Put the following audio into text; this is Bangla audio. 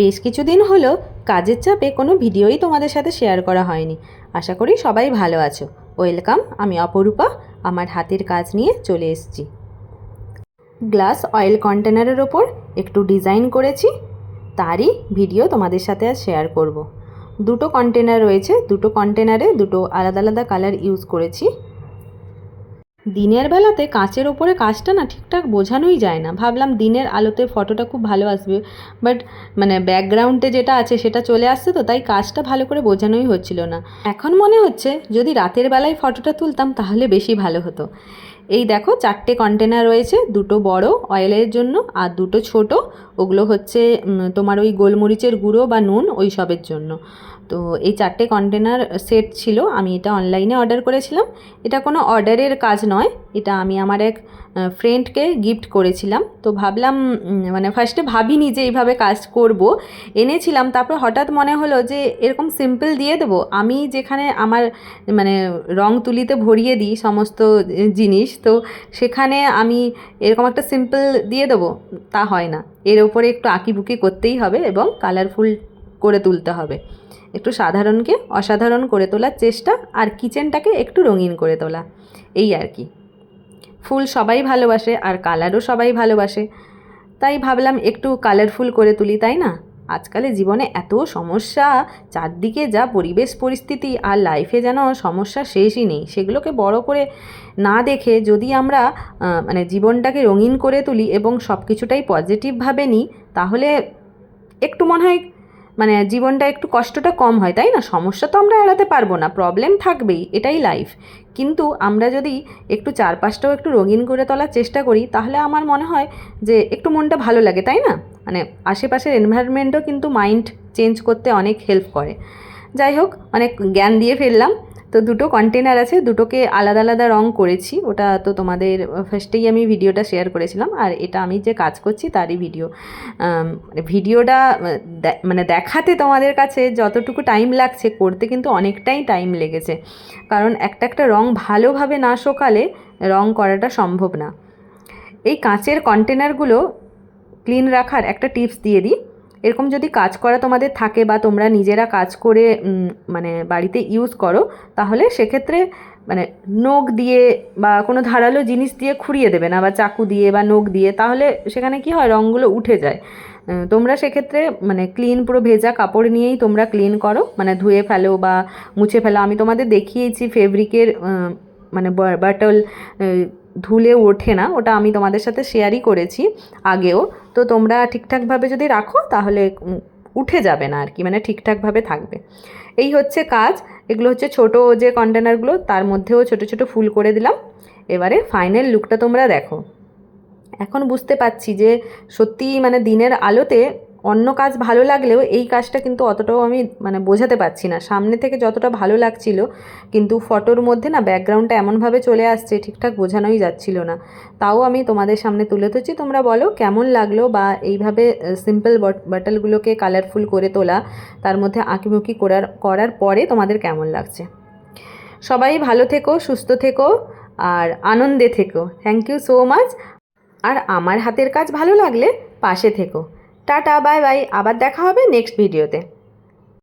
বেশ কিছুদিন হলো কাজের চাপে কোনো ভিডিওই তোমাদের সাথে শেয়ার করা হয়নি। আশা করি সবাই ভালো আছো। ওয়েলকাম, আমি অপরূপা আমার হাতের কাজ নিয়ে চলে এসেছি। গ্লাস অয়েল কন্টেনারের ওপর একটু ডিজাইন করেছি, তারই ভিডিও তোমাদের সাথে আজ শেয়ার করব। দুটো কন্টেনার রয়েছে, দুটো কন্টেনারে দুটো আলাদা আলাদা কালার ইউজ করেছি। দিনের বেলাতে কাঁচের ওপরে কাজটা না ঠিকঠাক বোঝানোই যায় না। ভাবলাম দিনের আলোতে ফটোটা খুব ভালো আসবে, বাট ব্যাকগ্রাউন্ডে যেটা আছে সেটা চলে আসছে, তো তাই কাজটা ভালো করে বোঝানোই হচ্ছিল না। এখন মনে হচ্ছে যদি রাতের বেলায় ফটোটা তুলতাম তাহলে বেশি ভালো হতো। এই দেখো, 4টে কন্টেনার রয়েছে, দুটো বড় অয়েলের জন্য আর দুটো ছোট, ওগুলো হচ্ছে তোমার ওই গোলমরিচের গুঁড়ো বা নুন ওই সবের জন্য। তো এই 4টে কন্টেনার সেট ছিল, আমি এটা অনলাইনে অর্ডার করেছিলাম। এটা কোনো অর্ডারের কাজ নয়, এটা আমি আমার এক ফ্রেন্ডকে গিফট করেছিলাম। তো ভাবলাম ফার্স্টে ভাবিনি যে এইভাবে কাজ করব, এনেছিলাম। তারপর হঠাৎ মনে হলো যে এরকম সিম্পল দিয়ে দেবো। আমি যেখানে আমার রং তুলিতে ভরিয়ে দিই সমস্ত জিনিস, তো সেখানে আমি এরকম একটা সিম্পল দিয়ে দেবো, তা হয় না। এর ওপরে একটু আঁকিবুকি করতেই হবে এবং কালারফুল করে তুলতে হবে। একটু সাধারণকে অসাধারণ করে তোলার চেষ্টা, আর কিচেনটাকে একটু রঙিন করে তোলা, এই আর কি। ফুল সবাই ভালোবাসে আর কালারও সবাই ভালোবাসে, তাই ভাবলাম একটু কালারফুল করে তুলি, তাই না? আজকালে জীবনে এত সমস্যা, চারদিকে যা পরিবেশ পরিস্থিতি, আর লাইফে যেন সমস্যা শেষই নেই। সেগুলোকে বড় করে না দেখে যদি আমরা জীবনটাকে রঙিন করে তুলি এবং সব কিছুটাই পজিটিভভাবে নিই, তাহলে একটু মনে হয় জীবনটা একটু কষ্টটা কম হয়, তাই না? সমস্যা তো আমরা এড়াতে পারবো না, প্রবলেম থাকবেই, এটাই লাইফ। কিন্তু আমরা যদি একটু চারপাশটাও একটু রঙিন করে তোলার চেষ্টা করি, তাহলে আমার মনে হয় যে একটু মনটা ভালো লাগে, তাই না? আশেপাশের এনভায়রনমেন্টও কিন্তু মাইন্ড চেঞ্জ করতে অনেক হেল্প করে। যাই হোক, অনেক জ্ঞান দিয়ে ফেললাম। তো দুটো কন্টেনার আছে, দুটোকে আলাদা আলাদা রং করেছি, ওটা তো তোমাদের ফার্স্টেই আমি ভিডিওটা শেয়ার করেছিলাম। আর এটা আমি যে কাজ করছি তারই ভিডিওটা দেখাতে তোমাদের কাছে যতটুকু টাইম লাগছে, করতে কিন্তু অনেকটাই টাইম লেগেছে। কারণ একটা একটা রং ভালোভাবে না শোকালে রং করাটা সম্ভব না। এই কাঁচের কন্টেনারগুলো ক্লিন রাখার একটা টিপস দিয়ে দিই। এরকম যদি কাজ করা তোমাদের থাকে বা তোমরা নিজেরা কাজ করে বাড়িতে ইউজ করো, তাহলে সেক্ষেত্রে নখ দিয়ে বা কোনো ধারালো জিনিস দিয়ে খুঁড়িয়ে দেবে না, বা চাকু দিয়ে বা নখ দিয়ে, তাহলে সেখানে কি হয়, রঙগুলো উঠে যায়। তোমরা সেক্ষেত্রে ক্লিন পুরো ভেজা কাপড় নিয়েই তোমরা ক্লিন করো, ধুয়ে ফেলো বা মুছে ফেলো। আমি তোমাদের দেখিয়েছি ফেব্রিকের বাটল ধুলে ওঠে না, ওটা আমি তোমাদের সাথে শেয়ারই করেছি আগেও। তো তোমরা ঠিকঠাকভাবে যদি রাখো তাহলে উঠে যাবে না আর কি, ঠিকঠাকভাবে থাকবে। এই হচ্ছে কাজ। এগুলো হচ্ছে ছোট যে কন্টেনারগুলো, তার মধ্যেও ছোট ছোট ফুল করে দিলাম। এবারে ফাইনাল লুকটা তোমরা দেখো। এখন বুঝতে পারছি যে সত্যি দিনের আলোতে অন্য কাজ ভালো লাগলেও এই কাজটা কিন্তু অতটাও আমি বোঝাতে পারছি না। সামনে থেকে যতটা ভালো লাগছিল, কিন্তু ফটোর মধ্যে না ব্যাকগ্রাউন্ডটা এমনভাবে চলে আসছে, ঠিকঠাক বোঝানোই যাচ্ছিল না। তাও আমি তোমাদের সামনে তুলে ধরছি, তোমরা বলো কেমন লাগলো, বা এইভাবে সিম্পল বাটলগুলোকে কালারফুল করে তোলা, তার মধ্যে আঁকিমুখি করার পরে তোমাদের কেমন লাগছে। সবাই ভালো থেকো, সুস্থ থেকো আর আনন্দে থেকো। Thank you so much. আর আমার হাতের কাজ ভালো লাগলে পাশে থেকো। টাটা, বাই বাই, আবার দেখা হবে নেক্সট ভিডিওতে।